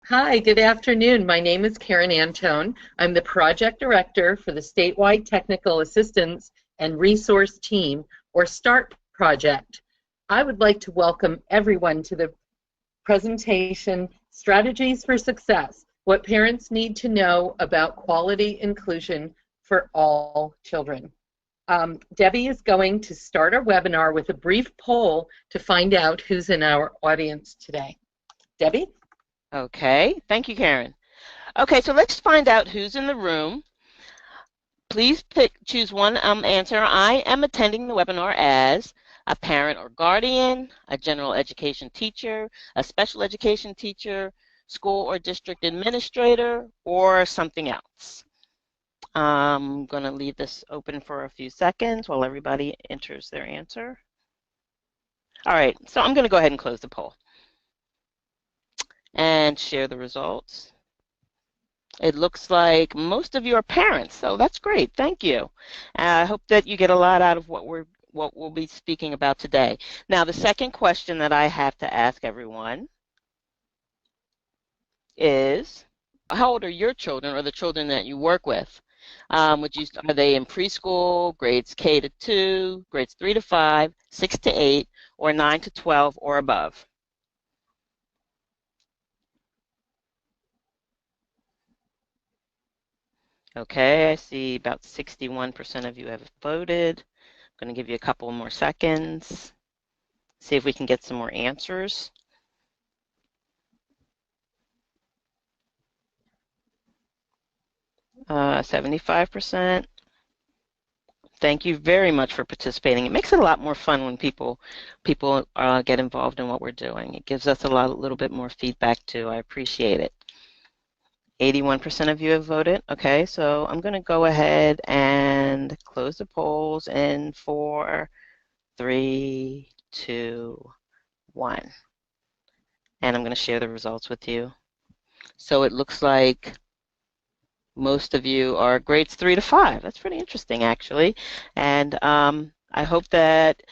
Hi, good afternoon. My name is Karen Antone. I'm the project director for the statewide technical assistance and resource team, or START project. I would like to welcome everyone to the presentation, Strategies for Success, What Parents Need to Know About Quality Inclusion for All Children. Debbie is going to start our webinar with a brief poll to find out who's in our audience today. Debbie? Okay, thank you, Karen. Okay, so let's find out who's in the room. Please choose one answer. I am attending the webinar as a parent or guardian, a general education teacher, a special education teacher, school or district administrator, or something else. I'm going to leave this open for a few seconds while everybody enters their answer. All right, so I'm going to go ahead and close the poll and share the results. It looks like most of you are parents, so that's great. Thank you. I hope that you get a lot out of what we'll be speaking about today. Now, the second question that I have to ask everyone is, how old are your children or the children that you work with? Are they in preschool, grades K to 2, grades 3 to 5, 6 to 8, or 9 to 12 or above? Okay, I see about 61% of you have voted. I'm going to give you a couple more seconds. See if we can get some more answers. Uh, 75%. Thank you very much for participating. It makes it a lot more fun when people get involved in what we're doing. It gives us a little bit more feedback too. I appreciate it. 81% of you have voted. Okay, so I'm going to go ahead and close the polls in 4, 3, 2, 1. And I'm going to share the results with you. So it looks like most of you are grades 3 to 5. That's pretty interesting, actually. And I hope that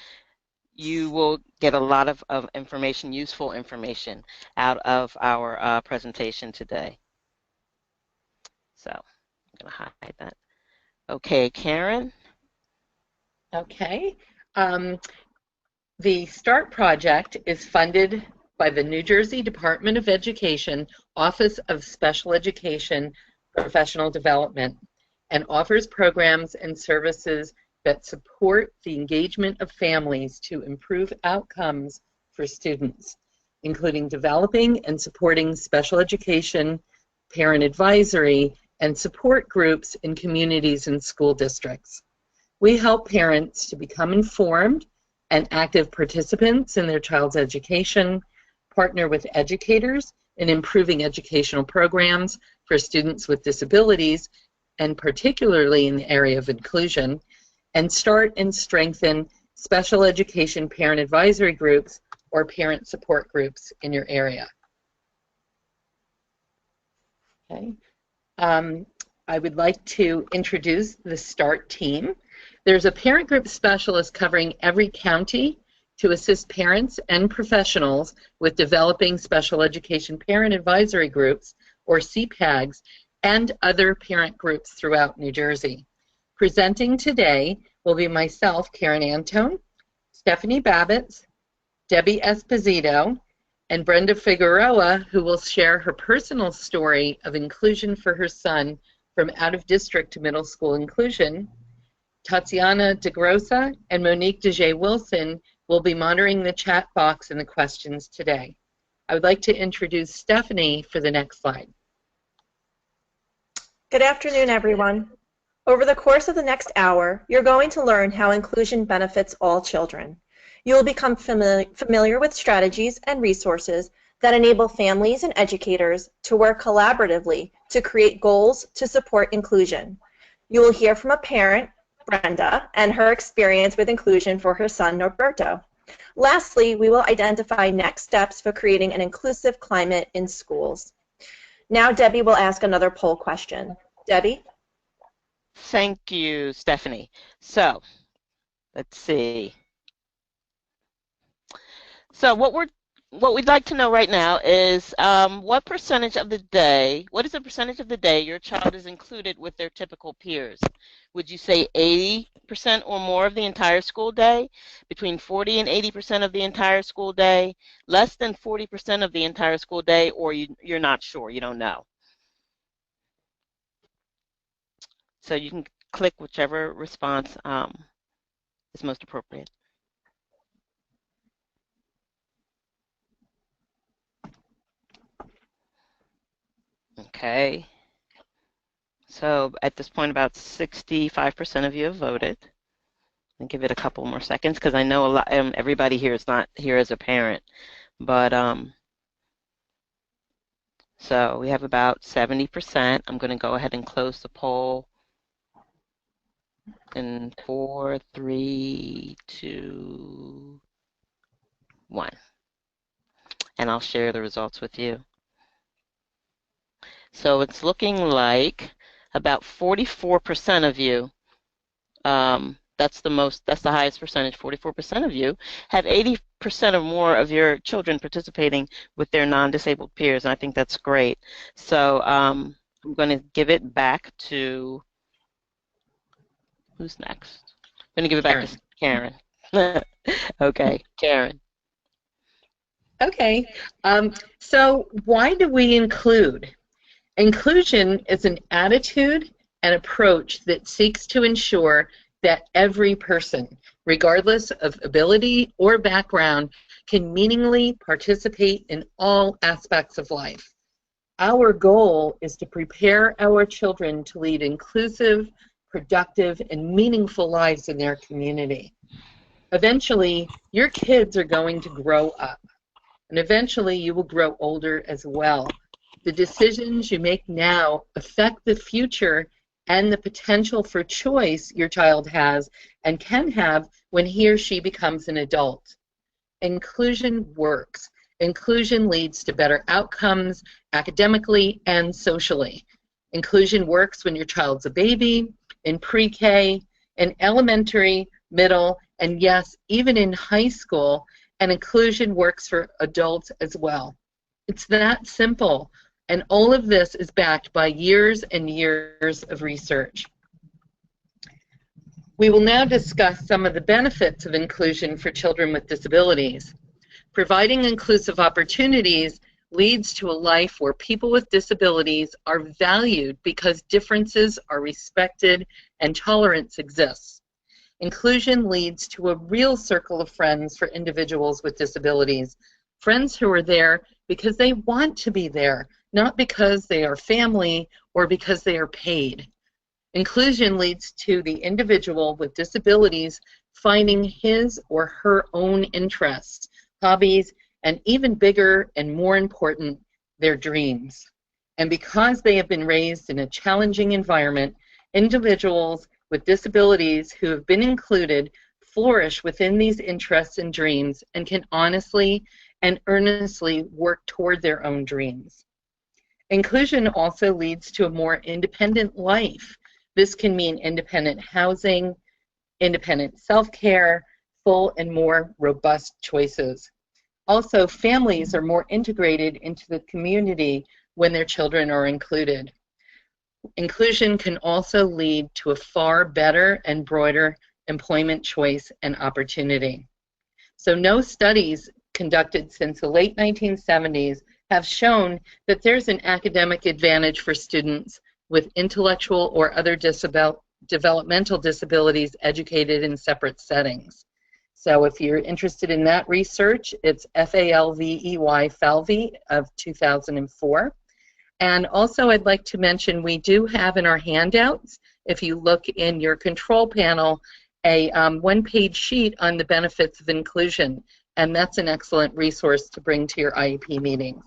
you will get a lot of information, useful information, out of our presentation today. So I'm going to hide that. Okay, Karen? Okay. The START project is funded by the New Jersey Department of Education, Office of Special Education Professional Development, and offers programs and services that support the engagement of families to improve outcomes for students, including developing and supporting special education, parent advisory, and support groups in communities and school districts. We help parents to become informed and active participants in their child's education, partner with educators in improving educational programs for students with disabilities, and particularly in the area of inclusion, and start and strengthen special education parent advisory groups or parent support groups in your area. Okay. I would like to introduce the START team. There's a parent group specialist covering every county to assist parents and professionals with developing special education parent advisory groups, or CPAGs, and other parent groups throughout New Jersey. Presenting today will be myself, Karen Antone, Stephanie Babbitts, Debbie Esposito, and Brenda Figueroa, who will share her personal story of inclusion for her son from out-of-district to middle school inclusion. Tatiana DeGrossa and Monique DeJay-Wilson will be monitoring the chat box and the questions today. I would like to introduce Stephanie for the next slide. Good afternoon, everyone. Over the course of the next hour, you're going to learn how inclusion benefits all children. You will become familiar with strategies and resources that enable families and educators to work collaboratively to create goals to support inclusion. You will hear from a parent, Brenda, and her experience with inclusion for her son, Norberto. Lastly, we will identify next steps for creating an inclusive climate in schools. Now Debbie will ask another poll question. Debbie? Thank you, Stephanie. So, let's see. So what we're what we'd like to know right now is what is the percentage of the day your child is included with their typical peers? Would you say 80% or more of the entire school day, between 40 and 80% of the entire school day, less than 40% of the entire school day, or you're not sure, you don't know? So you can click whichever response is most appropriate. Okay. So at this point, about 65% of you have voted. I'll give it a couple more seconds because I know everybody here is not here as a parent, but so we have about 70%. I'm going to go ahead and close the poll in 4, 3, 2, 1, and I'll share the results with you. So it's looking like about 44% of you. That's the highest percentage. 44% of you have 80% or more of your children participating with their non-disabled peers, and I think that's great. So I'm going to give it back to, who's next? I'm going to give it back to Karen. Okay, Karen. Okay, so why do we include? Inclusion is an attitude and approach that seeks to ensure that every person, regardless of ability or background, can meaningfully participate in all aspects of life. Our goal is to prepare our children to lead inclusive, productive, and meaningful lives in their community. Eventually, your kids are going to grow up, and eventually you will grow older as well. The decisions you make now affect the future and the potential for choice your child has and can have when he or she becomes an adult. Inclusion works. Inclusion leads to better outcomes academically and socially. Inclusion works when your child's a baby, in pre-K, in elementary, middle, and yes, even in high school, and inclusion works for adults as well. It's that simple. And all of this is backed by years and years of research. We will now discuss some of the benefits of inclusion for children with disabilities. Providing inclusive opportunities leads to a life where people with disabilities are valued because differences are respected and tolerance exists. Inclusion leads to a real circle of friends for individuals with disabilities, friends who are there because they want to be there, not because they are family or because they are paid. Inclusion leads to the individual with disabilities finding his or her own interests, hobbies, and even bigger and more important, their dreams. And because they have been raised in a challenging environment, individuals with disabilities who have been included flourish within these interests and dreams and can honestly and earnestly work toward their own dreams. Inclusion also leads to a more independent life. This can mean independent housing, independent self-care, full and more robust choices. Also, families are more integrated into the community when their children are included. Inclusion can also lead to a far better and broader employment choice and opportunity. So no studies conducted since the late 1970s have shown that there's an academic advantage for students with intellectual or other developmental disabilities educated in separate settings. So if you're interested in that research, it's Falvey of 2004. And also I'd like to mention we do have in our handouts, if you look in your control panel, a one-page sheet on the benefits of inclusion, and that's an excellent resource to bring to your IEP meetings.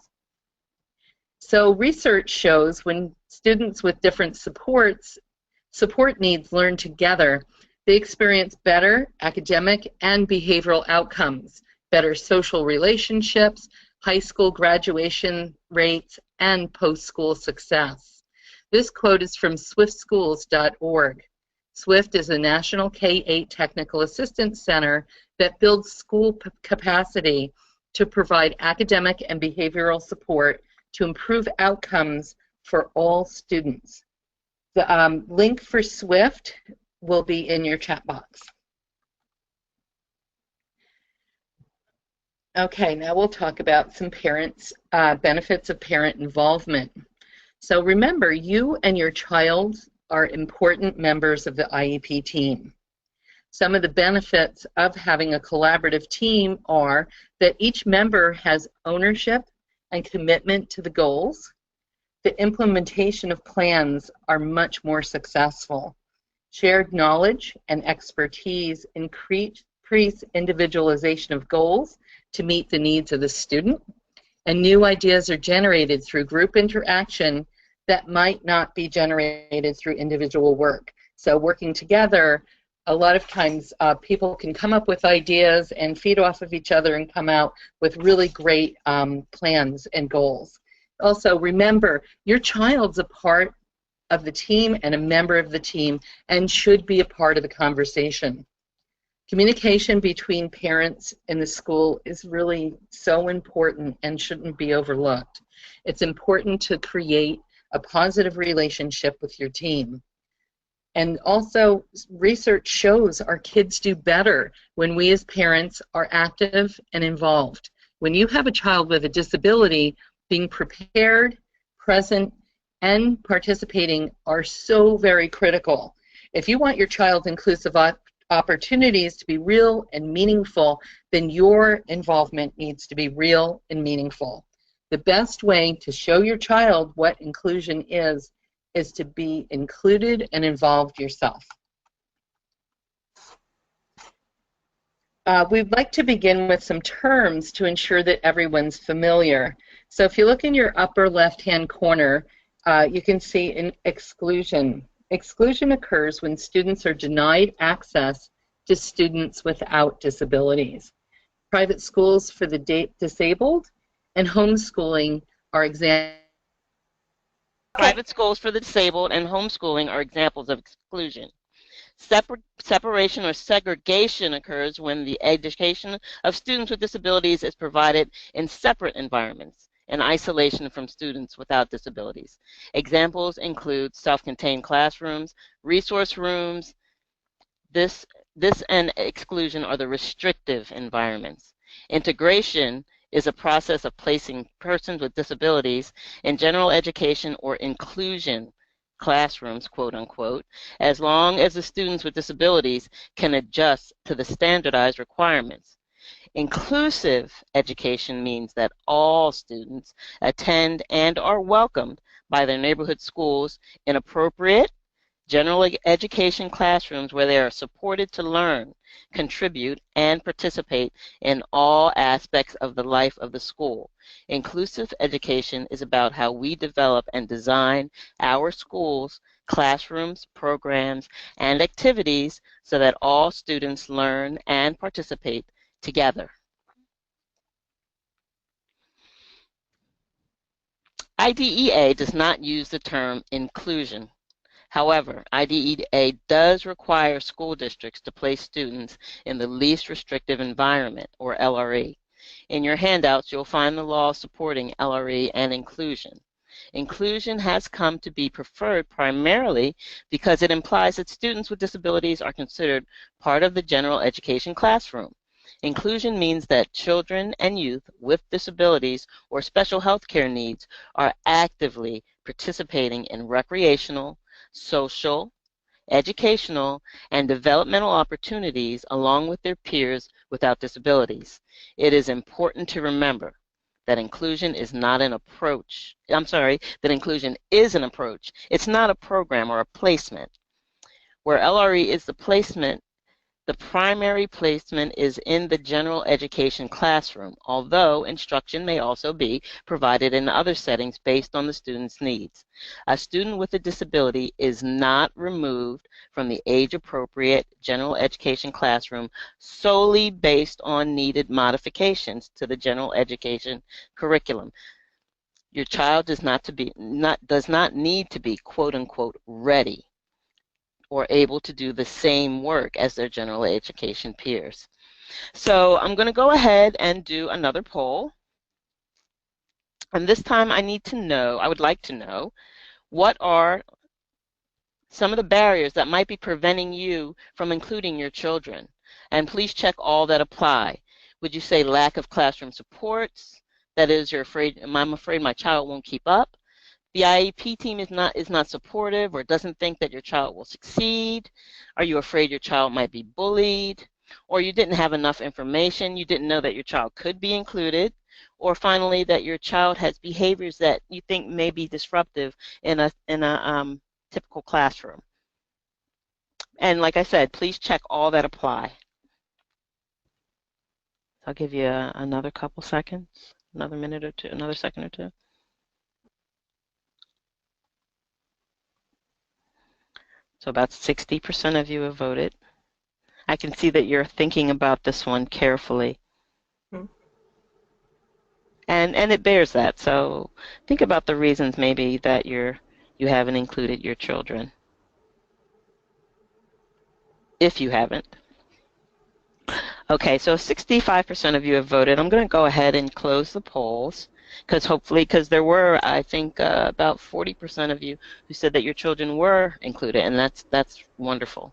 So research shows when students with different support needs learn together, they experience better academic and behavioral outcomes, better social relationships, high school graduation rates, and post-school success. This quote is from swiftschools.org. SWIFT is a national K-8 technical assistance center that builds school capacity to provide academic and behavioral support to improve outcomes for all students. The link for SWIFT will be in your chat box. Okay, now we'll talk about some benefits of parent involvement. So remember, you and your child are important members of the IEP team. Some of the benefits of having a collaborative team are that each member has ownership and commitment to the goals. The implementation of plans are much more successful. Shared knowledge and expertise increase individualization of goals to meet the needs of the student, and new ideas are generated through group interaction that might not be generated through individual work. So working together, a lot of times people can come up with ideas and feed off of each other and come out with really great plans and goals. Also, remember, your child's a part of the team and a member of the team and should be a part of the conversation. Communication between parents in the school is really so important and shouldn't be overlooked. It's important to create a positive relationship with your team. And also, research shows our kids do better when we as parents are active and involved. When you have a child with a disability, being prepared, present, and participating are so very critical. If you want your child's inclusive opportunities to be real and meaningful, then your involvement needs to be real and meaningful. The best way to show your child what inclusion is to be included and involved yourself. We'd like to begin with some terms to ensure that everyone's familiar. So if you look in your upper left-hand corner, you can see an exclusion. Exclusion occurs when students are denied access to students without disabilities. Private schools for the disabled and homeschooling are examples. Private schools for the disabled and homeschooling are examples of exclusion. Separation or segregation occurs when the education of students with disabilities is provided in separate environments in isolation from students without disabilities. Examples include self-contained classrooms, resource rooms. This and exclusion are the restrictive environments. Integration is a process of placing persons with disabilities in general education or inclusion classrooms, quote unquote, as long as the students with disabilities can adjust to the standardized requirements. Inclusive education means that all students attend and are welcomed by their neighborhood schools in appropriate general education classrooms where they are supported to learn, contribute, and participate in all aspects of the life of the school. Inclusive education is about how we develop and design our schools, classrooms, programs, and activities so that all students learn and participate together. IDEA does not use the term inclusion. However, IDEA does require school districts to place students in the least restrictive environment, or LRE. In your handouts, you'll find the law supporting LRE and inclusion. Inclusion has come to be preferred primarily because it implies that students with disabilities are considered part of the general education classroom. Inclusion means that children and youth with disabilities or special health care needs are actively participating in recreational, social, educational, and developmental opportunities along with their peers without disabilities. It is important to remember that inclusion is not an approach. That inclusion is an approach. It's not a program or a placement. Where LRE is the placement, the primary placement is in the general education classroom, although instruction may also be provided in other settings based on the student's needs. A student with a disability is not removed from the age-appropriate general education classroom solely based on needed modifications to the general education curriculum. Your child does not need to be quote-unquote ready or able to do the same work as their general education peers. So I'm going to go ahead and do another poll. And this time I would like to know, what are some of the barriers that might be preventing you from including your children? And please check all that apply. Would you say lack of classroom supports? That is, I'm afraid my child won't keep up. The IEP team is not supportive or doesn't think that your child will succeed. Are you afraid your child might be bullied? Or you didn't have enough information, you didn't know that your child could be included? Or finally, that your child has behaviors that you think may be disruptive in a typical classroom. And like I said, please check all that apply. I'll give you another couple seconds, another minute or two, another second or two. So about 60% of you have voted. I can see that you're thinking about this one carefully. And it bears that. So think about the reasons maybe that you haven't included your children. If you haven't. Okay, so 65% of you have voted. I'm going to go ahead and close the polls because there were, I think, about 40% of you who said that your children were included, and that's wonderful.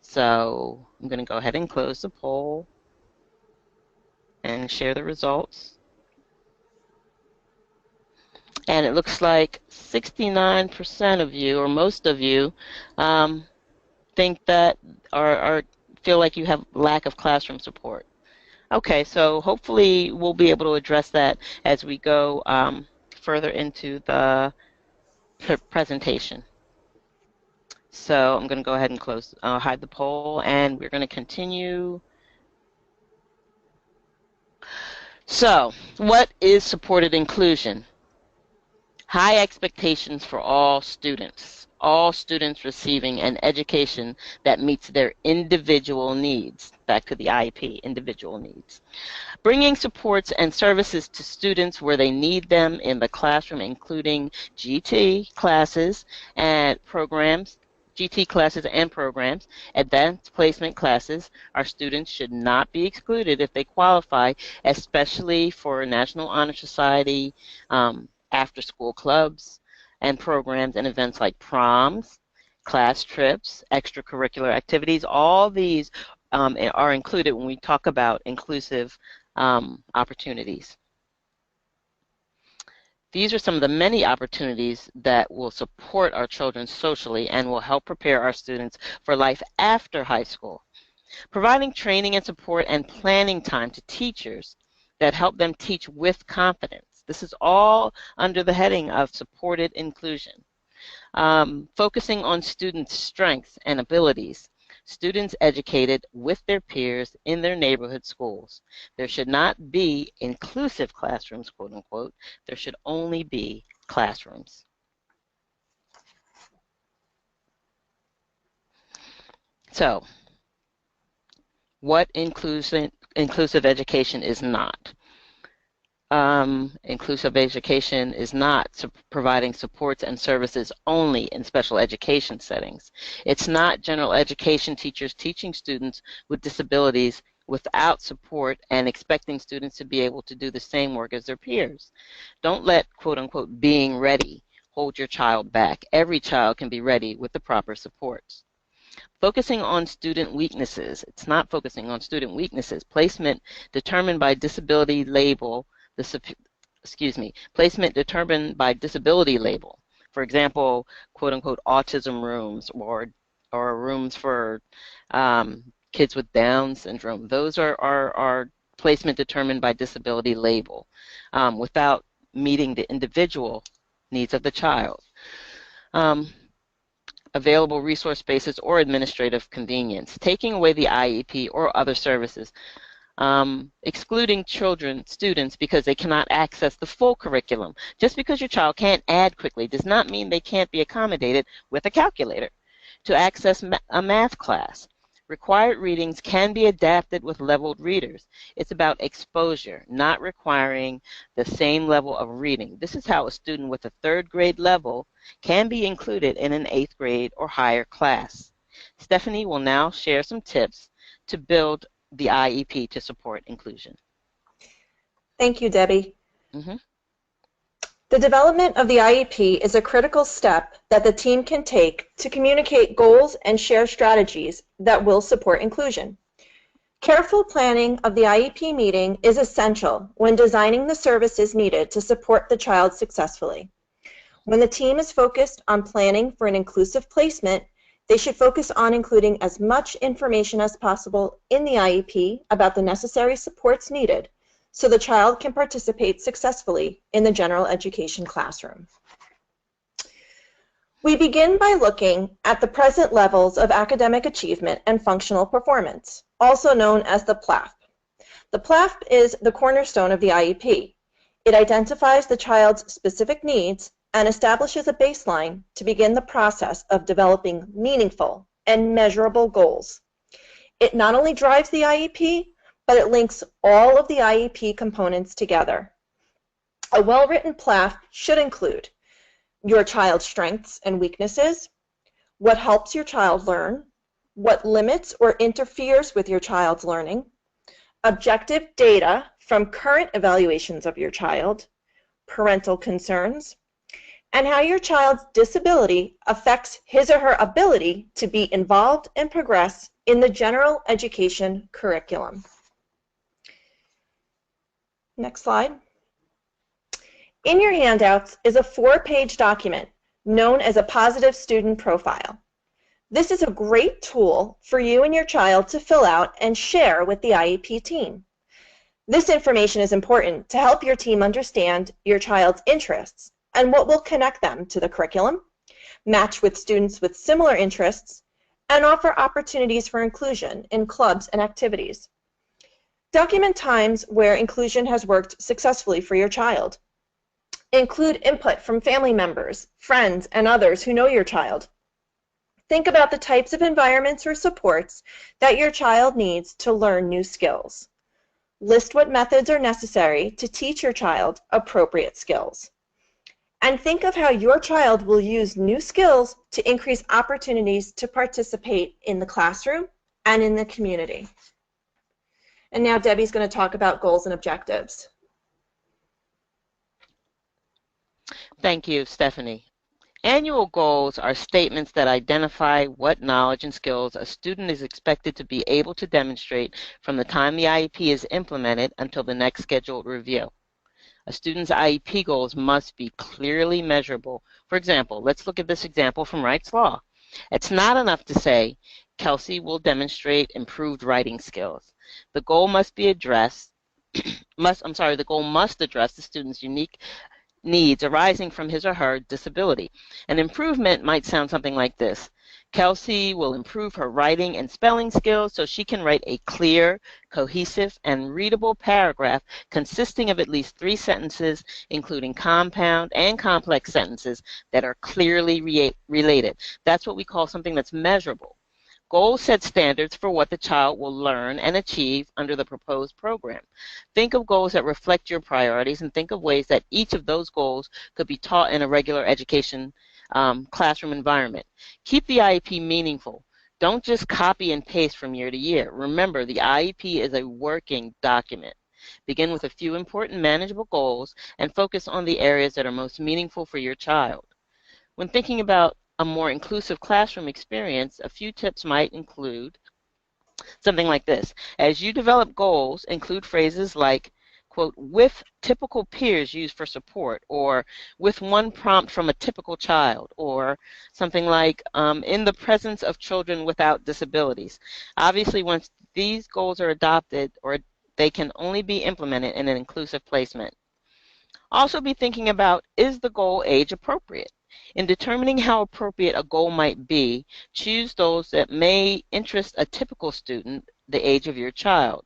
So I'm going to go ahead and close the poll and share the results. And it looks like 69% of you, or most of you, think that feel like you have lack of classroom support. Okay, so hopefully we'll be able to address that as we go further into the presentation. So I'm going to go ahead and hide the poll, and we're going to continue. So, what is supported inclusion? High expectations for all students receiving an education that meets their individual needs. Back to the IEP, individual needs. Bringing supports and services to students where they need them in the classroom, including GT classes and programs, advanced placement classes. Our students should not be excluded if they qualify, especially for National Honor Society, after-school clubs and programs and events like proms, class trips, extracurricular activities. All these are included when we talk about inclusive opportunities. These are some of the many opportunities that will support our children socially and will help prepare our students for life after high school. Providing training and support and planning time to teachers that help them teach with confidence. This is all under the heading of supported inclusion. Focusing on students' strengths and abilities. Students educated with their peers in their neighborhood schools. There should not be inclusive classrooms, quote unquote. There should only be classrooms. So, what inclusive education is not? Inclusive education is not providing supports and services only in special education settings. It's not general education teachers teaching students with disabilities without support and expecting students to be able to do the same work as their peers. Don't let, quote unquote, being ready hold your child back. Every child can be ready with the proper supports. Focusing on student weaknesses. It's not focusing on student weaknesses. Placement determined by disability label. Placement determined by disability label. For example, quote unquote, autism rooms or rooms for kids with Down syndrome. Those are placement determined by disability label without meeting the individual needs of the child. Available resource spaces or administrative convenience. Taking away the IEP or other services. Excluding students because they cannot access the full curriculum. Just because your child can't add quickly does not mean they can't be accommodated with a calculator. To access a math class. Required readings can be adapted with leveled readers. It's about exposure, not requiring the same level of reading. This is how a student with a 3rd grade level can be included in an 8th grade or higher class. Stephanie will now share some tips to build the IEP to support inclusion. Thank you, Debbie. Mm-hmm. The development of the IEP is a critical step that the team can take to communicate goals and share strategies that will support inclusion. Careful planning of the IEP meeting is essential when designing the services needed to support the child successfully. When the team is focused on planning for an inclusive placement, they should focus on including as much information as possible in the IEP about the necessary supports needed so the child can participate successfully in the general education classroom. We begin by looking at the present levels of academic achievement and functional performance, also known as the PLAF. The PLAF is the cornerstone of the IEP. It identifies the child's specific needs and establishes a baseline to begin the process of developing meaningful and measurable goals. It not only drives the IEP, but it links all of the IEP components together. A well-written PLAF should include your child's strengths and weaknesses, what helps your child learn, what limits or interferes with your child's learning, objective data from current evaluations of your child, parental concerns, and how your child's disability affects his or her ability to be involved and progress in the general education curriculum. Next slide. In your handouts is a 4-page document known as a positive student profile. This is a great tool for you and your child to fill out and share with the IEP team. This information is important to help your team understand your child's interests and what will connect them to the curriculum, match with students with similar interests, and offer opportunities for inclusion in clubs and activities. Document times where inclusion has worked successfully for your child. Include input from family members, friends, and others who know your child. Think about the types of environments or supports that your child needs to learn new skills. List what methods are necessary to teach your child appropriate skills. And think of how your child will use new skills to increase opportunities to participate in the classroom and in the community. And now Debbie's going to talk about goals and objectives. Thank you, Stephanie. Annual goals are statements that identify what knowledge and skills a student is expected to be able to demonstrate from the time the IEP is implemented until the next scheduled review. A student's IEP goals must be clearly measurable. For example, let's look at this example from Wright's Law. It's not enough to say, Kelsey will demonstrate improved writing skills. The goal must be addressed, the goal must address the student's unique needs arising from his or her disability. An improvement might sound something like this. Kelsey will improve her writing and spelling skills so she can write a clear, cohesive, and readable paragraph consisting of at least 3 sentences, including compound and complex sentences that are clearly related. That's what we call something that's measurable. Goals set standards for what the child will learn and achieve under the proposed program. Think of goals that reflect your priorities and think of ways that each of those goals could be taught in a regular education classroom environment. Keep the IEP meaningful. Don't just copy and paste from year to year. Remember, the IEP is a working document. Begin with a few important manageable goals and focus on the areas that are most meaningful for your child. When thinking about a more inclusive classroom experience, a few tips might include something like this. As you develop goals, include phrases like, quote, with typical peers used for support, or with one prompt from a typical child, or something like, in the presence of children without disabilities. Obviously, once these goals are adopted, or they can only be implemented in an inclusive placement. Also be thinking about, is the goal age appropriate? In determining how appropriate a goal might be, choose those that may interest a typical student the age of your child.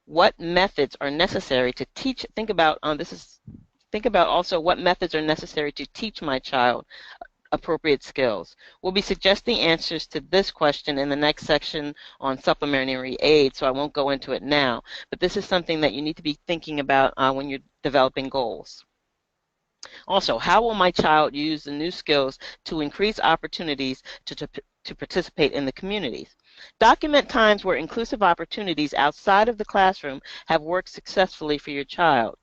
What methods are necessary to teach? Think about also what methods are necessary to teach my child appropriate skills. We'll be suggesting answers to this question in the next section on supplementary aid, so I won't go into it now. But this is something that you need to be thinking about when you're developing goals. Also, how will my child use the new skills to increase opportunities to to participate in the communities. Document times where inclusive opportunities outside of the classroom have worked successfully for your child.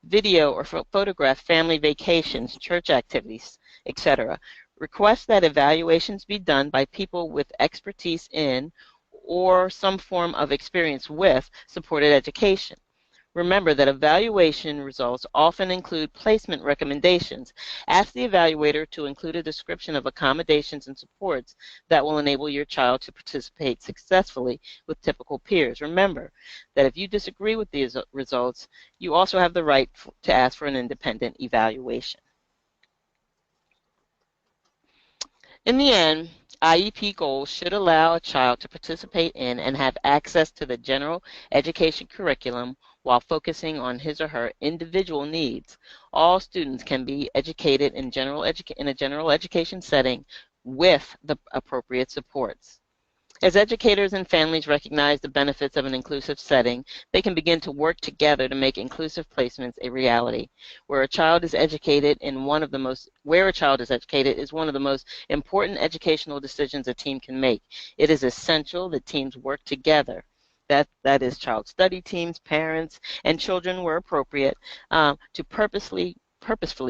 Video or photograph family vacations, church activities, etc. Request that evaluations be done by people with expertise in or some form of experience with supported education. Remember that evaluation results often include placement recommendations. Ask the evaluator to include a description of accommodations and supports that will enable your child to participate successfully with typical peers. Remember that if you disagree with these results, you also have the right to ask for an independent evaluation. In the end, IEP goals should allow a child to participate in and have access to the general education curriculum while focusing on his or her individual needs. All students can be educated in a general education setting with the appropriate supports. As educators and families recognize the benefits of an inclusive setting, they can begin to work together to make inclusive placements a reality. Where a child is educated is one of the most important educational decisions a team can make. It is essential that teams work together. That is child study teams, parents, and children where appropriate, to purposefully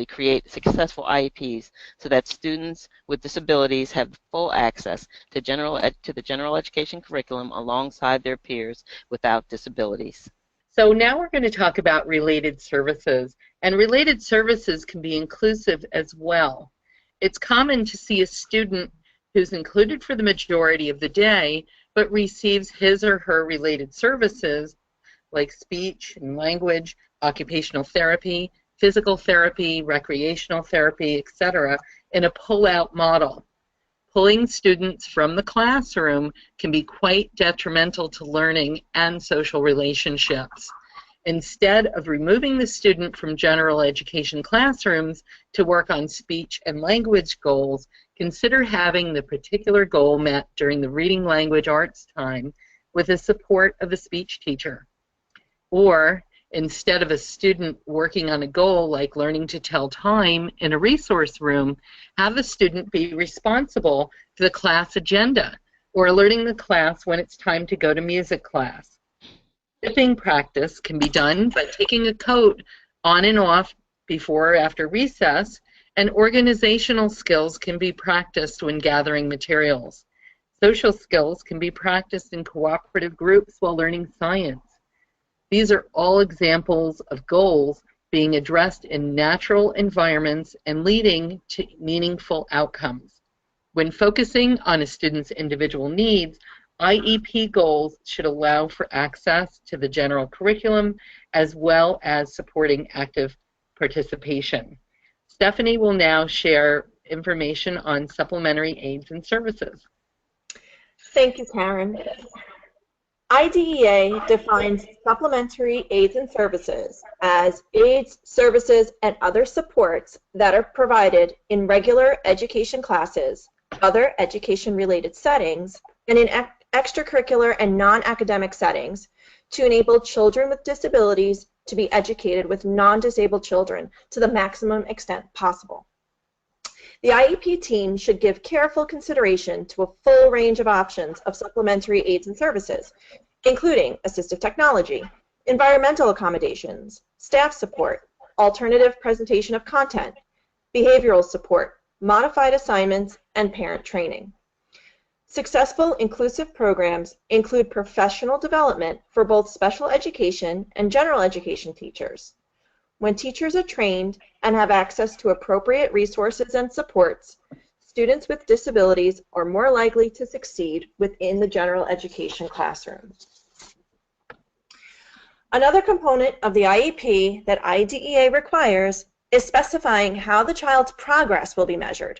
create successful IEPs so that students with disabilities have full access to the general education curriculum alongside their peers without disabilities. So now we're going to talk about related services, and related services can be inclusive as well. It's common to see a student who's included for the majority of the day but receives his or her related services like speech and language, occupational therapy, physical therapy, recreational therapy, etc., in a pull-out model. Pulling students from the classroom can be quite detrimental to learning and social relationships. Instead of removing the student from general education classrooms to work on speech and language goals, consider having the particular goal met during the reading language arts time with the support of a speech teacher. Or, instead of a student working on a goal like learning to tell time in a resource room, have the student be responsible for the class agenda or alerting the class when it's time to go to music class. Sipping practice can be done by taking a coat on and off before or after recess, and organizational skills can be practiced when gathering materials. Social skills can be practiced in cooperative groups while learning science. These are all examples of goals being addressed in natural environments and leading to meaningful outcomes. When focusing on a student's individual needs, IEP goals should allow for access to the general curriculum as well as supporting active participation. Stephanie will now share information on supplementary aids and services. Thank you, Karen. IDEA defines supplementary aids and services as aids, services, and other supports that are provided in regular education classes, other education-related settings, and in extracurricular and non-academic settings to enable children with disabilities to be educated with non-disabled children to the maximum extent possible. The IEP team should give careful consideration to a full range of options of supplementary aids and services, including assistive technology, environmental accommodations, staff support, alternative presentation of content, behavioral support, modified assignments, and parent training. Successful inclusive programs include professional development for both special education and general education teachers. When teachers are trained and have access to appropriate resources and supports, students with disabilities are more likely to succeed within the general education classroom. Another component of the IEP that IDEA requires is specifying how the child's progress will be measured.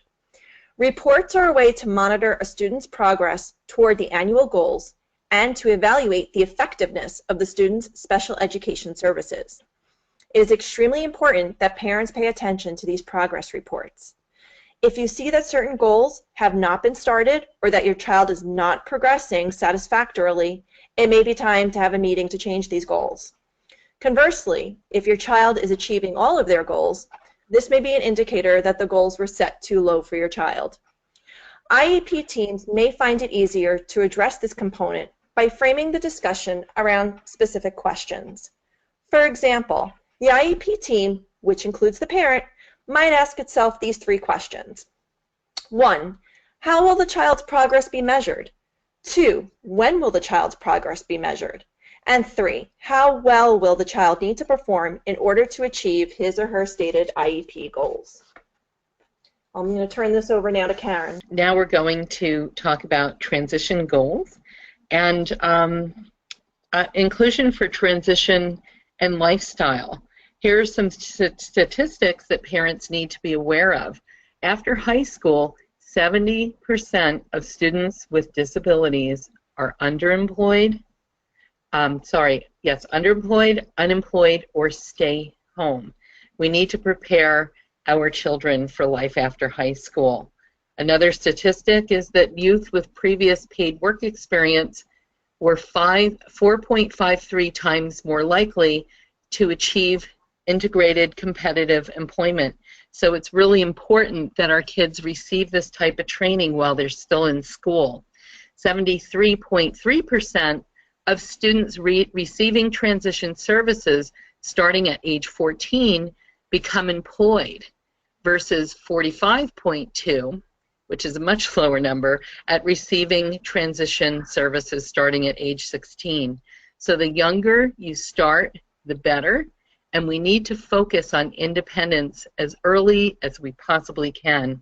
Reports are a way to monitor a student's progress toward the annual goals and to evaluate the effectiveness of the student's special education services. It is extremely important that parents pay attention to these progress reports. If you see that certain goals have not been started or that your child is not progressing satisfactorily, it may be time to have a meeting to change these goals. Conversely, if your child is achieving all of their goals, this may be an indicator that the goals were set too low for your child. IEP teams may find it easier to address this component by framing the discussion around specific questions. For example, the IEP team, which includes the parent, might ask itself these 3 questions. 1. How will the child's progress be measured? 2. When will the child's progress be measured? And 3. How well will the child need to perform in order to achieve his or her stated IEP goals? I'm going to turn this over now to Karen. Now we're going to talk about transition goals and inclusion for transition and lifestyle. Here are some statistics that parents need to be aware of. After high school, 70% of students with disabilities are underemployed, underemployed, unemployed, or stay home. We need to prepare our children for life after high school. Another statistic is that youth with previous paid work experience were 4.53 times more likely to achieve integrated competitive employment. So it's really important that our kids receive this type of training while they're still in school. 73.3% of students receiving transition services starting at age 14 become employed versus 45.2, which is a much lower number, at receiving transition services starting at age 16. So the younger you start, the better, and we need to focus on independence as early as we possibly can.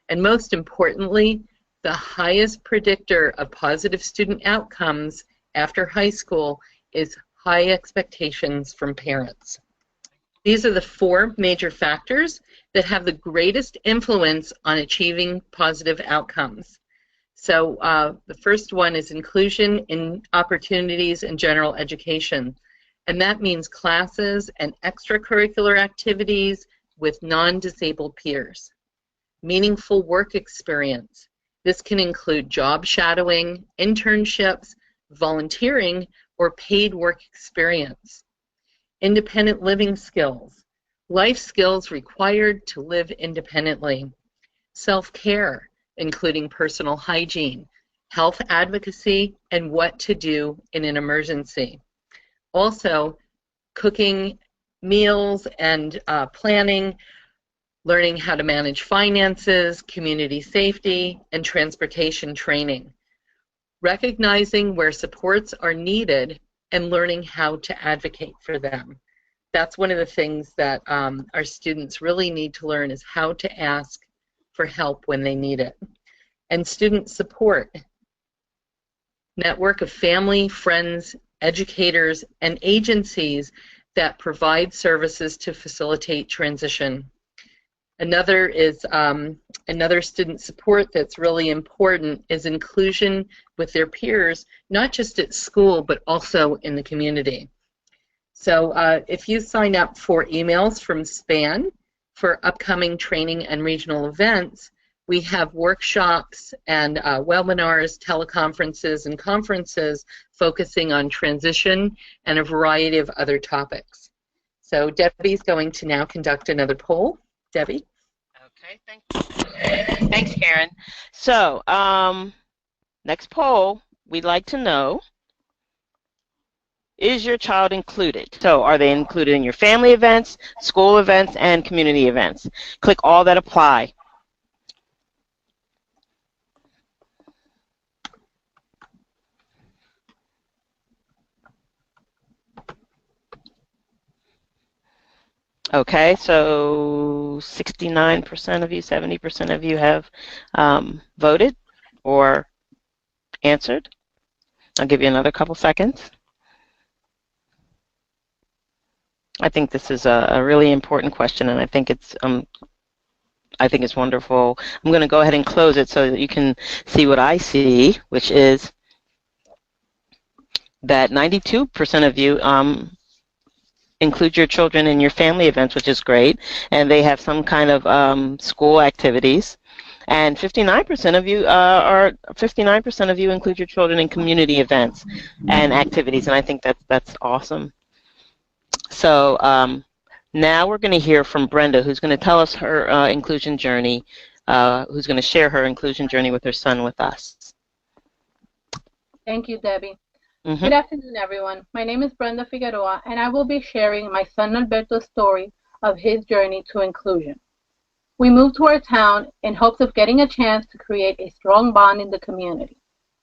And most importantly, the highest predictor of positive student outcomes after high school is high expectations from parents. These are the 4 major factors that have the greatest influence on achieving positive outcomes. So the first one is inclusion in opportunities in general education. And that means classes and extracurricular activities with non-disabled peers. Meaningful work experience. This can include job shadowing, internships, volunteering, or paid work experience. Independent living skills. Life skills required to live independently. Self-care, including personal hygiene, health advocacy, and what to do in an emergency. Also, cooking meals and planning, learning how to manage finances, community safety, and transportation training. Recognizing where supports are needed and learning how to advocate for them. That's one of the things that our students really need to learn, is how to ask for help when they need it. And student support. Network of family, friends, educators, and agencies that provide services to facilitate transition. Another student support that's really important is inclusion with their peers, not just at school, but also in the community. So if you sign up for emails from SPAN for upcoming training and regional events, we have workshops and webinars, teleconferences, and conferences focusing on transition and a variety of other topics. So Debbie's going to now conduct another poll. Debbie? Okay, thanks, Karen. So, next poll, we'd like to know, is your child included? So, are they included in your family events, school events, and community events? Click all that apply. Okay, so 69% of you, 70% of you have voted or answered. I'll give you another couple seconds. I think this is a really important question, and I think it's wonderful. I'm going to go ahead and close it so that you can see what I see, which is that 92% of you include your children in your family events, which is great, and they have some kind of school activities. And 59% of you include your children in community events and activities, and I think that's awesome. So now we're going to hear from Brenda, who's going to tell us her inclusion journey who's going to share her inclusion journey with her son with us. Thank you, Debbie. Mm-hmm. Good afternoon, everyone. My name is Brenda Figueroa, and I will be sharing my son Alberto's story of his journey to inclusion. We moved to our town in hopes of getting a chance to create a strong bond in the community.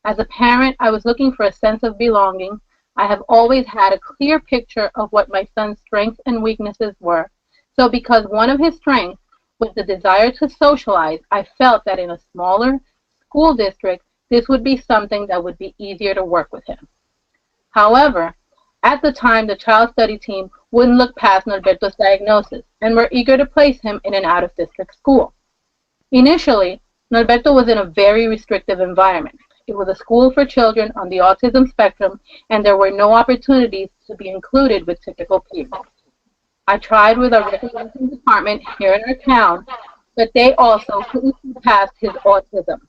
As a parent, I was looking for a sense of belonging. I have always had a clear picture of what my son's strengths and weaknesses were. So because one of his strengths was the desire to socialize, I felt that in a smaller school district, this would be something that would be easier to work with him. However, at the time, the child study team wouldn't look past Norberto's diagnosis and were eager to place him in an out-of-district school. Initially, Norberto was in a very restrictive environment. It was a school for children on the autism spectrum, and there were no opportunities to be included with typical peers. I tried with our recreation department here in our town, but they also couldn't see past his autism.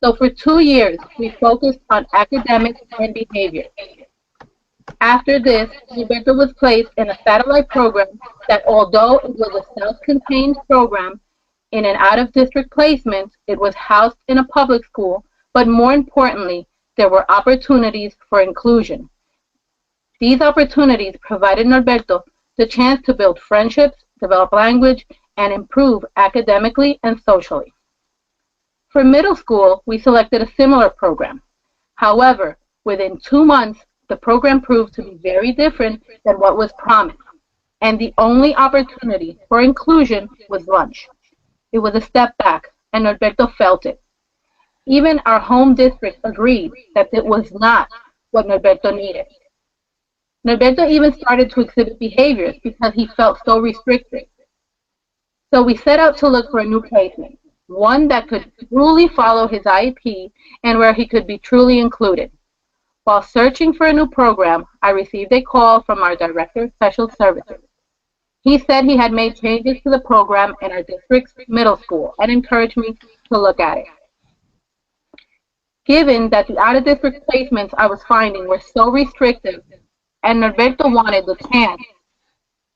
So for 2 years, we focused on academics and behavior. After this, Norberto was placed in a satellite program that, although it was a self-contained program in an out-of-district placement, it was housed in a public school, but more importantly, there were opportunities for inclusion. These opportunities provided Norberto the chance to build friendships, develop language, and improve academically and socially. For middle school, we selected a similar program. However, within 2 months, the program proved to be very different than what was promised, and the only opportunity for inclusion was lunch. It was a step back, and Norberto felt it. Even our home district agreed that it was not what Norberto needed. Norberto even started to exhibit behaviors because he felt so restricted. So we set out to look for a new placement, one that could truly follow his IEP and where he could be truly included. While searching for a new program, I received a call from our Director of Special Services. He said he had made changes to the program in our district's middle school and encouraged me to look at it. Given that the out-of-district placements I was finding were so restrictive and Norberto wanted the chance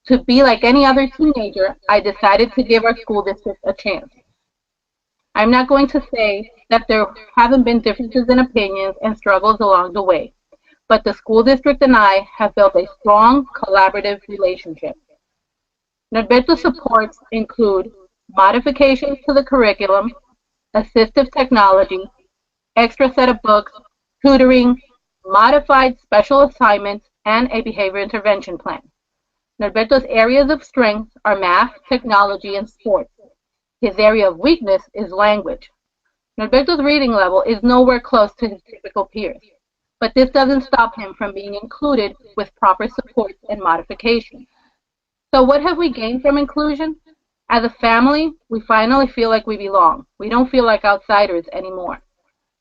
to be like any other teenager, I decided to give our school district a chance. I'm not going to say that there haven't been differences in opinions and struggles along the way, but the school district and I have built a strong collaborative relationship. Norberto's supports include modifications to the curriculum, assistive technology, extra set of books, tutoring, modified special assignments, and a behavior intervention plan. Norberto's areas of strength are math, technology, and sports. His area of weakness is language. Norberto's reading level is nowhere close to his typical peers, but this doesn't stop him from being included with proper support and modifications. So what have we gained from inclusion? As a family, we finally feel like we belong. We don't feel like outsiders anymore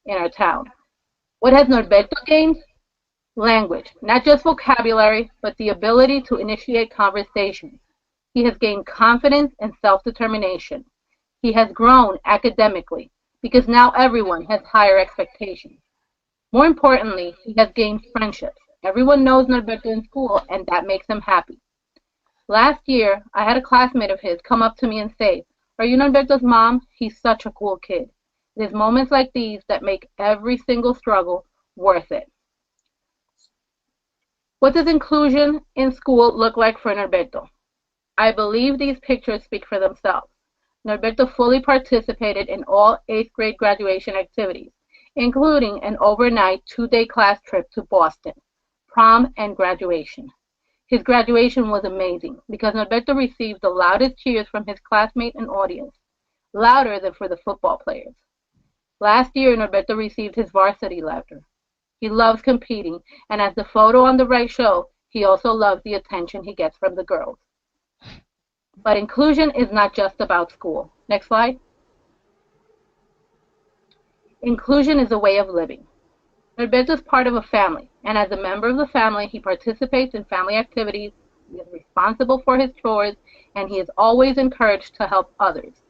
in our town. What has Norberto gained? Language, not just vocabulary, but the ability to initiate conversations. He has gained confidence and self-determination. He has grown academically because now everyone has higher expectations. More importantly, he has gained friendships. Everyone knows Norberto in school, and that makes him happy. Last year, I had a classmate of his come up to me and say, "Are you Norberto's mom? He's such a cool kid." It is moments like these that make every single struggle worth it. What does inclusion in school look like for Norberto? I believe these pictures speak for themselves. Norberto fully participated in all 8th grade graduation activities, including an overnight 2-day class trip to Boston, prom and graduation. His graduation was amazing because Norberto received the loudest cheers from his classmates and audience, louder than for the football players. Last year, Norberto received his varsity letter. He loves competing, and as the photo on the right shows, he also loves the attention he gets from the girls. But inclusion is not just about school. Next slide. Inclusion is a way of living. Norberto is part of a family, and as a member of the family, he participates in family activities, he is responsible for his chores, and he is always encouraged to help others.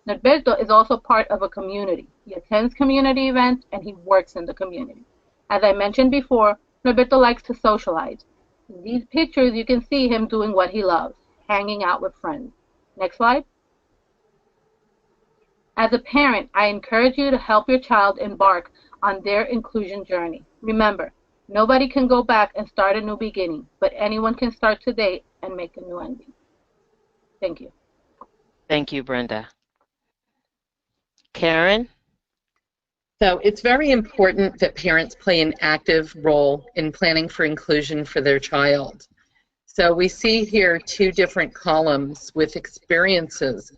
Norberto is also part of a community. He attends community events, and he works in the community. As I mentioned before, Norberto likes to socialize. In these pictures, you can see him doing what he loves, hanging out with friends. Next slide. As a parent, I encourage you to help your child embark on their inclusion journey. Remember, nobody can go back and start a new beginning, but anyone can start today and make a new ending. Thank you. Thank you, Brenda. Karen? So it's very important that parents play an active role in planning for inclusion for their child. So we see here two different columns with experiences.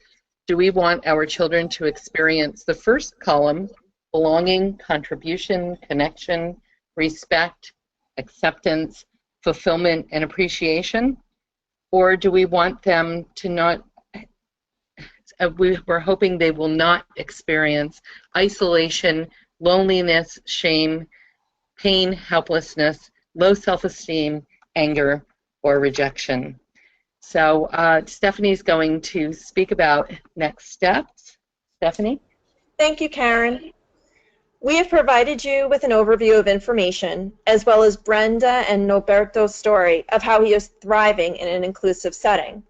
Do we want our children to experience the first column, belonging, contribution, connection, respect, acceptance, fulfillment, and appreciation? Or do we want them to not, we're hoping they will not experience isolation, loneliness, shame, pain, helplessness, low self-esteem, anger, or rejection. So Stephanie's going to speak about next steps. Stephanie? Thank you, Karen. We have provided you with an overview of information, as well as Brenda and Norberto's story of how he is thriving in an inclusive setting.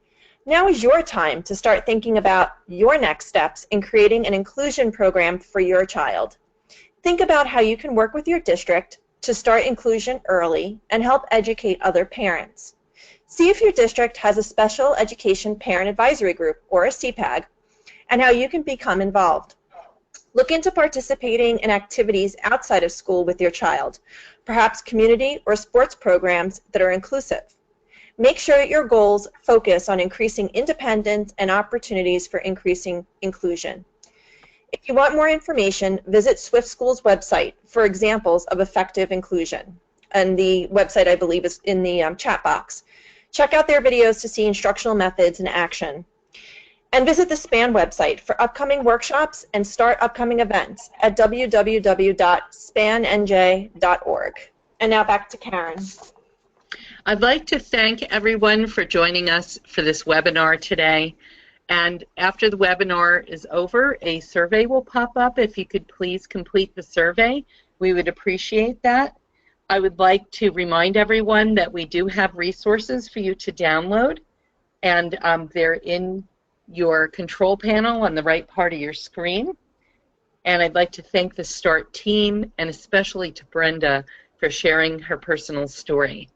Now is your time to start thinking about your next steps in creating an inclusion program for your child. Think about how you can work with your district to start inclusion early and help educate other parents. See if your district has a special education parent advisory group, or a CPAG, and how you can become involved. Look into participating in activities outside of school with your child, perhaps community or sports programs that are inclusive. Make sure that your goals focus on increasing independence and opportunities for increasing inclusion. If you want more information, visit Swift School's website for examples of effective inclusion. And the website, I believe, is in the chat box. Check out their videos to see instructional methods in action. And visit the SPAN website for upcoming workshops and start upcoming events at www.spannj.org. And now back to Karen. I'd like to thank everyone for joining us for this webinar today. And after the webinar is over, a survey will pop up. If you could please complete the survey, we would appreciate that. I would like to remind everyone that we do have resources for you to download, and they're in your control panel on the right part of your screen. And I'd like to thank the START team, and especially to Brenda for sharing her personal story.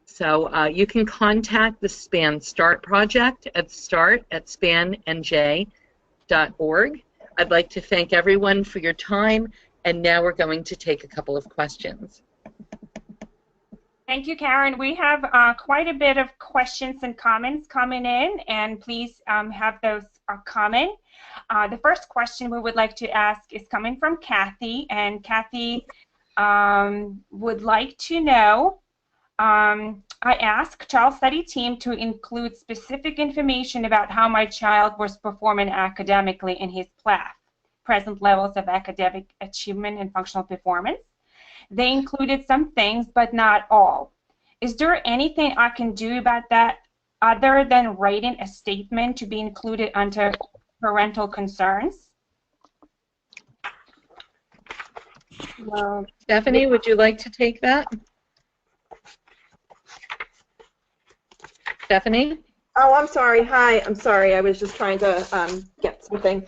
So you can contact the SPAN START project at start@spannj.org. I'd like to thank everyone for your time, and now we're going to take a couple of questions. Thank you, Karen. We have quite a bit of questions and comments coming in, and please have those comment. The first question we would like to ask is coming from Kathy, and Kathy would like to know, I asked child study team to include specific information about how my child was performing academically in his PLAF, present levels of academic achievement and functional performance. They included some things, but not all. Is there anything I can do about that other than writing a statement to be included under parental concerns? Well, Stephanie, would you like to take that? Stephanie? Oh, I'm sorry. Hi, I'm sorry. I was just trying to get something.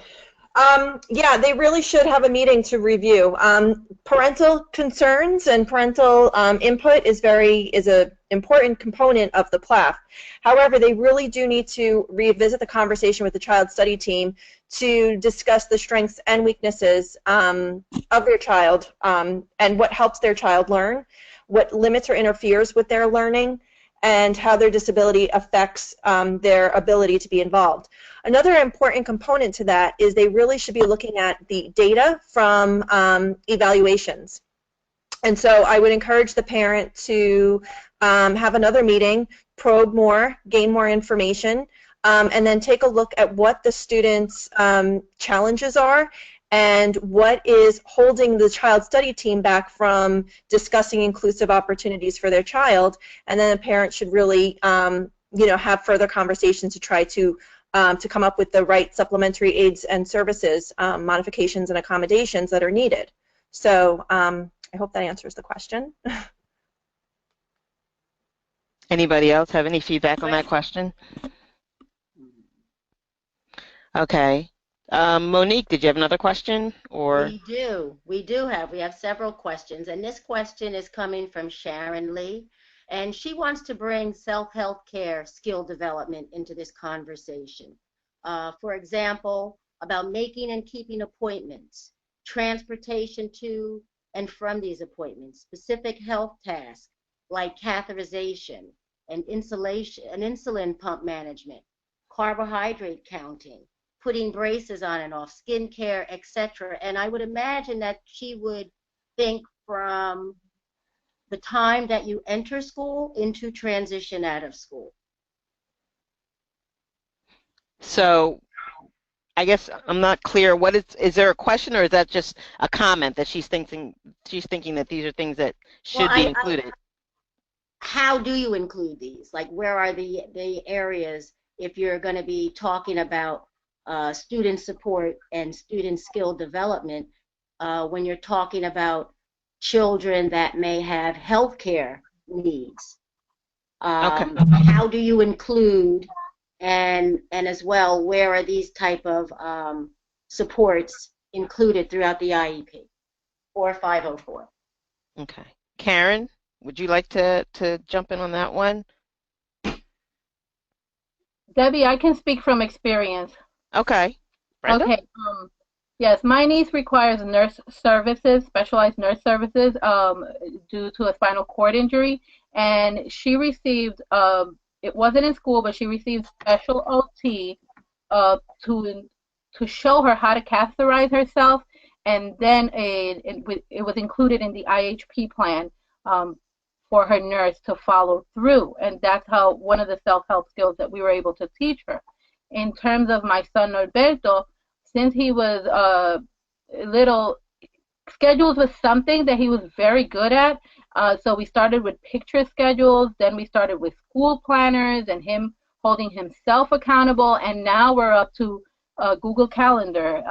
Yeah, they really should have a meeting to review. Parental concerns and parental input is an important component of the PLAF. However, they really do need to revisit the conversation with the child study team to discuss the strengths and weaknesses of their child and what helps their child learn, what limits or interferes with their learning, and how their disability affects their ability to be involved. Another important component to that is they really should be looking at the data from evaluations. And so I would encourage the parent to have another meeting, probe more, gain more information, and then take a look at what the students' challenges are and what is holding the child study team back from discussing inclusive opportunities for their child. And then the parent should really have further conversations to try to come up with the right supplementary aids and services, modifications and accommodations that are needed. So I hope that answers the question. Anybody else have any feedback on that question? Okay. Monique, did you have another question? Or We do. We have several questions. And this question is coming from Sharon Lee. And she wants to bring self-help care skill development into this conversation. For example, about making and keeping appointments, transportation to and from these appointments, specific health tasks like catheterization and insulin pump management, carbohydrate counting, putting braces on and off, skin care, etc. And I would imagine that she would think from the time that you enter school into transition out of school. so I guess I'm not clear. What is there a question, or is that just a comment that she's thinking that these are things that should be included? How do you include these? Like, where are the areas if you're going to be talking about student support and student skill development, when you're talking about children that may have healthcare needs? Okay. How do you include, and as well, where are these type of supports included throughout the IEP or 504? Okay. Karen, would you like to jump in on that one? Debbie, I can speak from experience. Okay. Brenda? Okay. Yes, my niece requires nurse services, specialized nurse services, due to a spinal cord injury, and she received, it wasn't in school, but she received special OT to show her how to catheterize herself, and then it was included in the IHP plan for her nurse to follow through, and that's how one of the self-help skills that we were able to teach her. In terms of my son Norberto, since he was little, schedules was something that he was very good at. So we started with picture schedules, then we started with school planners and him holding himself accountable, and now we're up to Google Calendar,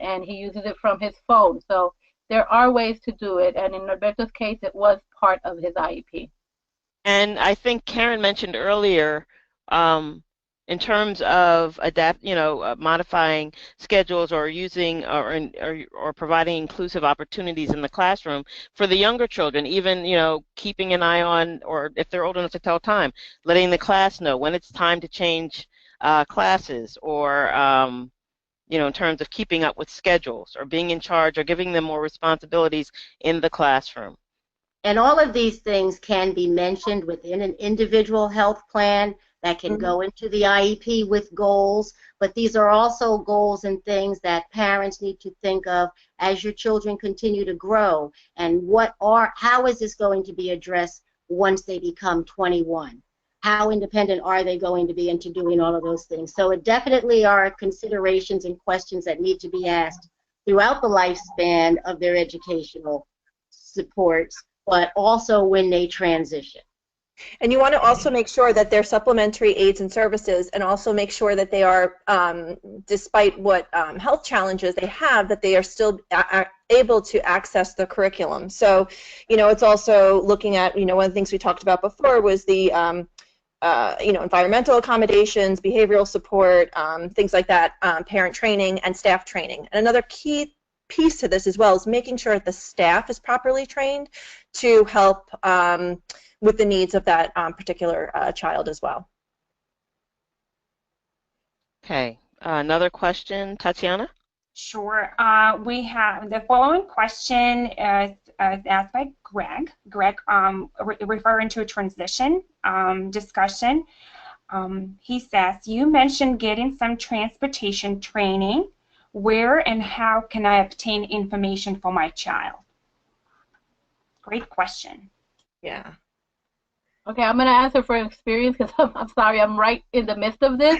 and he uses it from his phone. So there are ways to do it, and in Norberto's case, it was part of his IEP. And I think Karen mentioned earlier, in terms of modifying schedules or using or providing inclusive opportunities in the classroom for the younger children, even keeping an eye on, or if they're old enough to tell time, letting the class know when it's time to change classes, or in terms of keeping up with schedules or being in charge or giving them more responsibilities in the classroom. And all of these things can be mentioned within an individual health plan that can go into the IEP with goals, but these are also goals and things that parents need to think of as your children continue to grow, and how is this going to be addressed once they become 21? How independent are they going to be into doing all of those things? So it definitely are considerations and questions that need to be asked throughout the lifespan of their educational supports, but also when they transition. And you want to also make sure that they're supplementary aids and services, and also make sure that they are, despite what health challenges they have, that they are still able to access the curriculum. So, it's also looking at, one of the things we talked about before was the, environmental accommodations, behavioral support, things like that, parent training and staff training. And another key piece to this as well is making sure that the staff is properly trained to help with the needs of that particular child as well. Okay, another question, Tatiana? Sure. We have the following question is asked by Greg. Greg, referring to a transition discussion. He says, you mentioned getting some transportation training. Where and how can I obtain information for my child? Great question. Yeah. Okay, I'm going to answer for experience because I'm sorry, I'm right in the midst of this.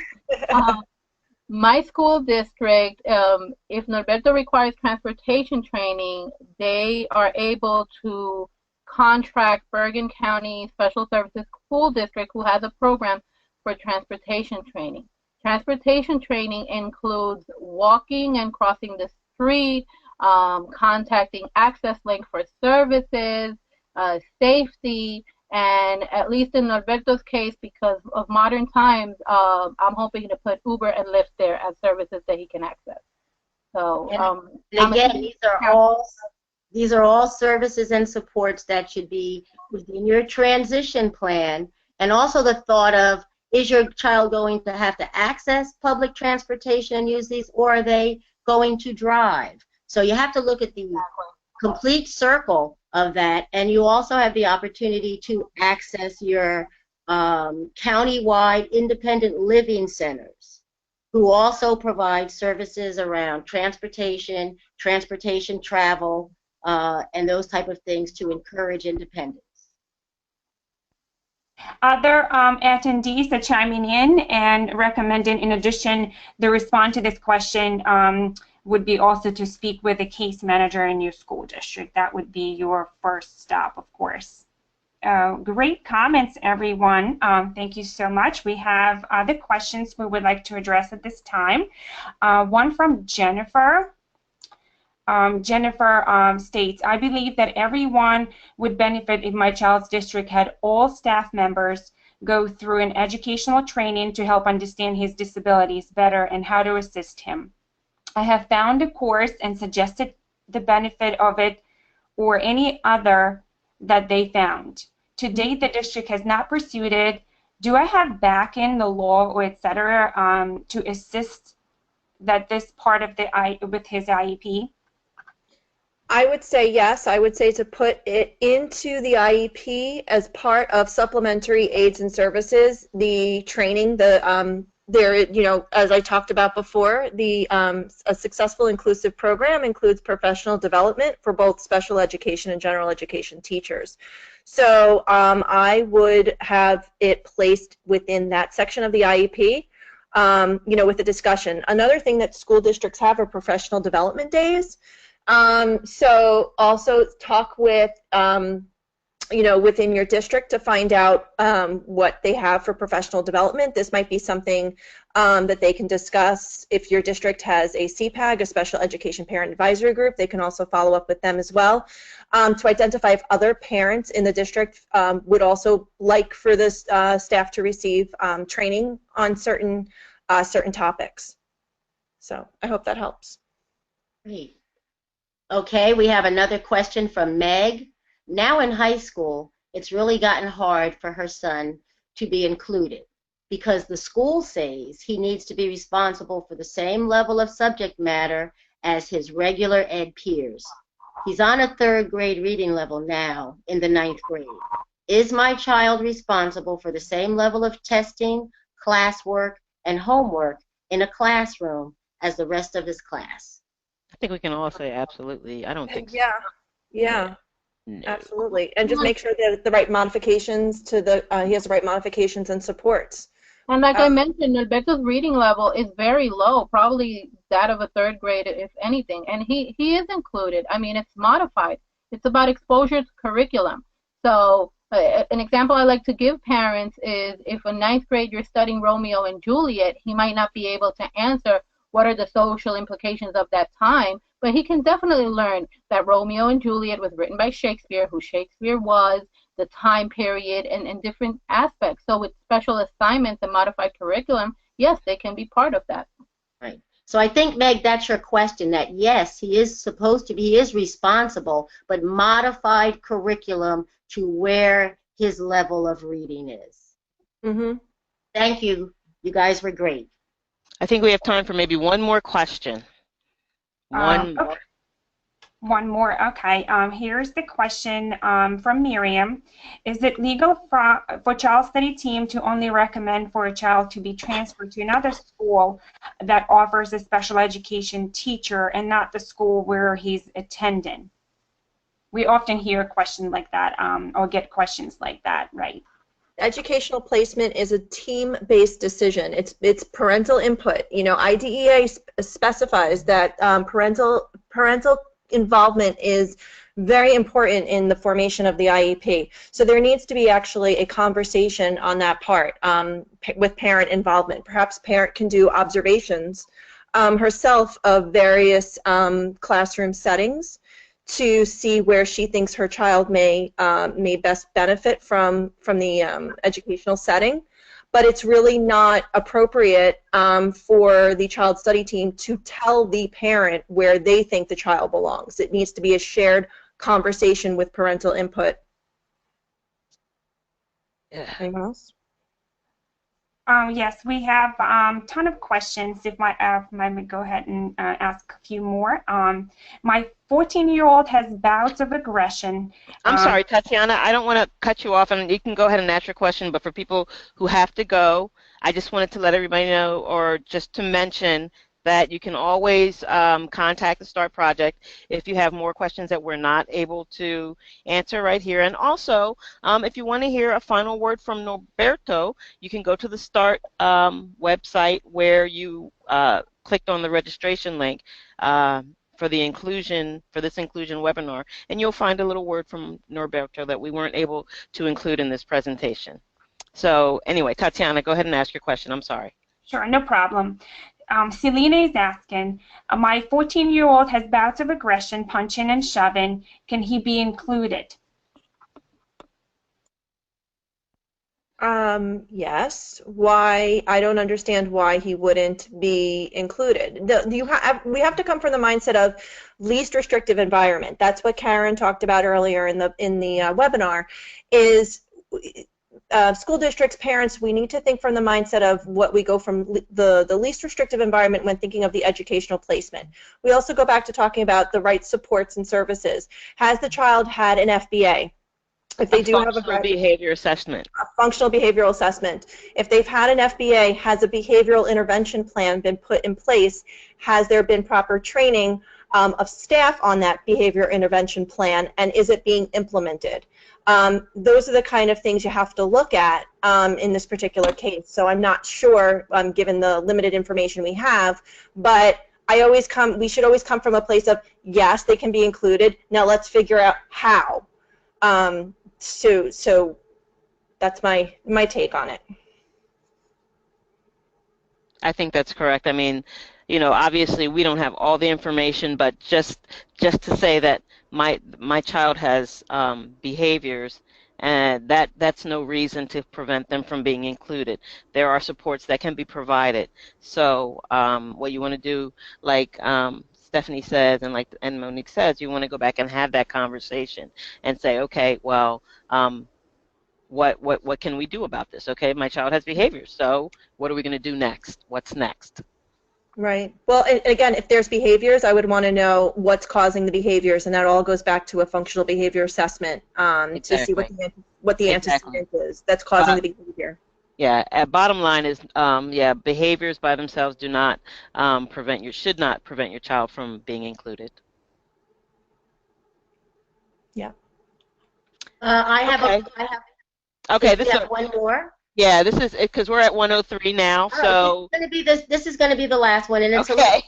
My school district, if Norberto requires transportation training, they are able to contract Bergen County Special Services School District, who has a program for transportation training. Transportation training includes walking and crossing the street, contacting Access Link for services, safety, and at least in Norberto's case, because of modern times, I'm hoping to put Uber and Lyft there as services that he can access. So, and again, these are all services and supports that should be within your transition plan, and also the thought of, is your child going to have to access public transportation and use these, or are they going to drive? So you have to look at the complete circle of that, and you also have the opportunity to access your county-wide independent living centers, who also provide services around transportation travel, and those type of things to encourage independence. Other attendees are chiming in and recommending, in addition, the response to this question would be also to speak with a case manager in your school district. That would be your first stop, of course. Great comments, everyone. Thank you so much. We have other questions we would like to address at this time. One from Jennifer. Jennifer states, I believe that everyone would benefit if my child's district had all staff members go through an educational training to help understand his disabilities better and how to assist him. I have found a course and suggested the benefit of it or any other that they found. To date, the district has not pursued it. Do I have back in the law or etc. To assist that this part of the with his IEP? I would say yes. I would say to put it into the IEP as part of supplementary aids and services, the training, there, you know, as I talked about before, a successful inclusive program includes professional development for both special education and general education teachers. So I would have it placed within that section of the IEP, you know, with the discussion. Another thing that school districts have are professional development days. So also talk with, you know, within your district to find out what they have for professional development. This might be something that they can discuss. If your district has a CPAG, a Special Education Parent Advisory Group, they can also follow up with them as well to identify if other parents in the district would also like for this staff to receive training on certain topics. So I hope that helps. Great. Okay, we have another question from Meg. Now in high school, it's really gotten hard for her son to be included because the school says he needs to be responsible for the same level of subject matter as his regular ed peers. He's on a 3rd grade reading level now in the 9th grade. Is my child responsible for the same level of testing, classwork, and homework in a classroom as the rest of his class? I think we can all say absolutely. I don't think so. Yeah, No. absolutely. And just make sure that the right modifications to he has the right modifications and supports. And like I mentioned, Alberto's reading level is very low, probably that of a 3rd grade, if anything. And he is included. I mean, it's modified. It's about exposure to curriculum. So an example I like to give parents is if in 9th grade you're studying Romeo and Juliet, he might not be able to answer what are the social implications of that time, but he can definitely learn that Romeo and Juliet was written by Shakespeare, who Shakespeare was, the time period, and different aspects. So with special assignments and modified curriculum, yes, they can be part of that. Right. So I think, Meg, that's your question, that yes, he is supposed to be, he is responsible, but modified curriculum to where his level of reading is. Mm-hmm. Thank you. You guys were great. I think we have time for maybe one more question. One more. One more, okay. Here's the question from Miriam. Is it legal for child study team to only recommend for a child to be transferred to another school that offers a special education teacher and not the school where he's attending? We often hear a question like that or get questions like that, right? Educational placement is a team-based decision. It's parental input. You know, IDEA specifies that parental involvement is very important in the formation of the IEP. So there needs to be actually a conversation on that part with parent involvement. Perhaps parent can do observations herself of various classroom settings to see where she thinks her child may best benefit from the educational setting. but it's really not appropriate for the child study team to tell the parent where they think the child belongs. It needs to be a shared conversation with parental input. Yeah. Anyone else? Yes, we have a ton of questions. If I may go ahead and ask a few more. My 14-year-old has bouts of aggression. I'm sorry, Tatiana, I don't want to cut you off, and you can go ahead and ask your question, but for people who have to go, I just wanted to let everybody know, or just to mention, that you can always contact the START project if you have more questions that we're not able to answer right here. And also, if you want to hear a final word from Norberto, you can go to the START website where you clicked on the registration link for the inclusion, for this inclusion webinar, and you'll find a little word from Norberto that we weren't able to include in this presentation. So anyway, Tatiana, go ahead and ask your question. I'm sorry. Sure, no problem. Selena is asking, my 14-year-old has bouts of aggression, punching and shoving. Can he be included? Yes. Why? I don't understand why he wouldn't be included. We have to come from the mindset of least restrictive environment. That's what Karen talked about earlier in the webinar. Is school districts, parents, we need to think from the mindset of what we go from the least restrictive environment when thinking of the educational placement. We also go back to talking about the right supports and services. Has the child had an FBA? If they do have a behavior assessment. A functional behavioral assessment. If they've had an FBA, has a behavioral intervention plan been put in place? Has there been proper training of staff on that behavior intervention plan, and is it being implemented? Those are the kind of things you have to look at in this particular case. So I'm not sure, given the limited information we have, but we should always come from a place of, yes, they can be included. Now let's figure out how. So that's my take on it. I think that's correct. I mean, you know, obviously we don't have all the information, but just to say that my child has behaviors, and that's no reason to prevent them from being included. There are supports that can be provided. So what you want to do, like Stephanie says, and Monique says, you want to go back and have that conversation and say, okay, well, what can we do about this? Okay, my child has behaviors, so what are we going to do next? What's next? Right. Well, and again, if there's behaviors, I would want to know what's causing the behaviors, and that all goes back to a functional behavior assessment to see what the antecedent is that's causing the behavior. Yeah. Bottom line is, yeah, behaviors by themselves do not should not prevent your child from being included. Yeah. I have. Okay. This is one more. Yeah, this is because we're at 103 now. All so right, this is going to be the last one, and it's okay.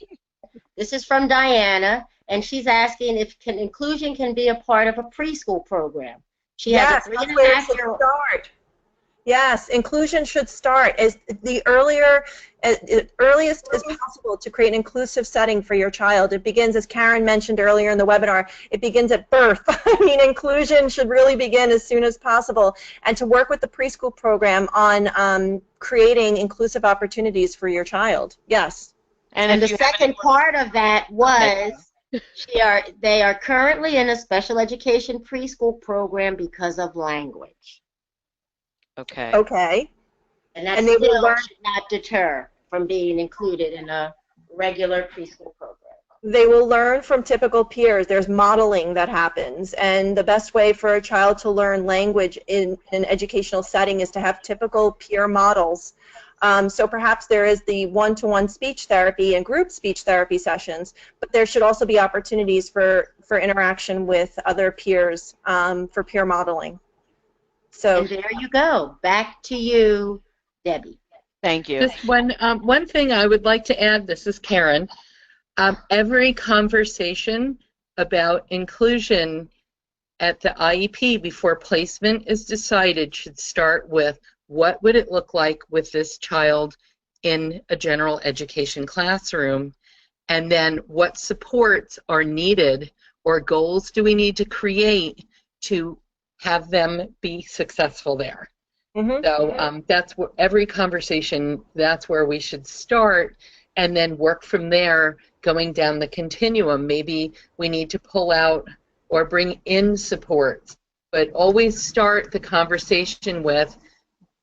This is from Diana, and she's asking if inclusion can be a part of a preschool program. She has a 3.5-year-old. Yes, inclusion should start as earliest as possible to create an inclusive setting for your child. It begins, as Karen mentioned earlier in the webinar, it begins at birth. I mean, inclusion should really begin as soon as possible, and to work with the preschool program on creating inclusive opportunities for your child. Yes. And the second part of that was they are currently in a special education preschool program because of language. Okay. Okay. And that still should not deter from being included in a regular preschool program. They will learn from typical peers. There's modeling that happens, and the best way for a child to learn language in an educational setting is to have typical peer models. So perhaps there is the one-to-one speech therapy and group speech therapy sessions, but there should also be opportunities for interaction with other peers for peer modeling. So and there you go. Back to you, Debbie. Thank you. Just one thing I would like to add, this is Karen. Every conversation about inclusion at the IEP before placement is decided should start with what would it look like with this child in a general education classroom, and then what supports are needed or goals do we need to create to have them be successful there. So that's where every conversation, that's where we should start, and then work from there, going down the continuum. Maybe we need to pull out or bring in supports, but always start the conversation with,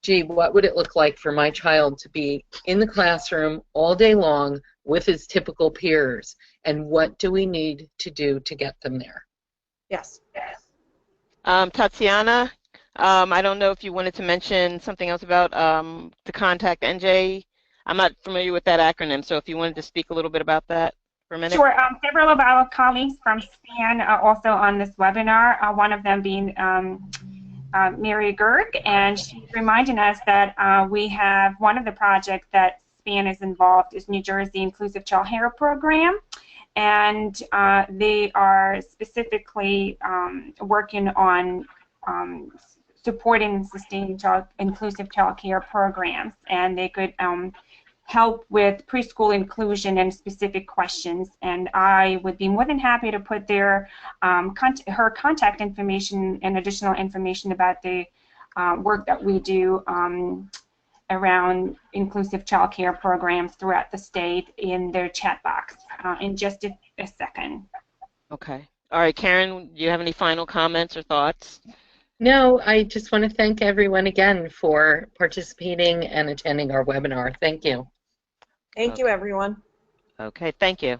gee, what would it look like for my child to be in the classroom all day long with his typical peers, and what do we need to do to get them there? Yes. Tatiana, I don't know if you wanted to mention something else about the contact NJ. I'm not familiar with that acronym, so if you wanted to speak a little bit about that for a minute. Sure. Several of our colleagues from SPAN are also on this webinar, one of them being Mary Gerg, and she's reminding us that we have one of the projects that SPAN is involved is New Jersey Inclusive Child Care Program, and they are specifically working on supporting and sustaining inclusive child care programs, and they could help with preschool inclusion and specific questions. And I would be more than happy to put their her contact information and additional information about the work that we do around inclusive child care programs throughout the state in their chat box in just a second. Okay. All right, Karen, do you have any final comments or thoughts? No, I just want to thank everyone again for participating and attending our webinar. Thank you. Thank you, everyone. Okay, thank you.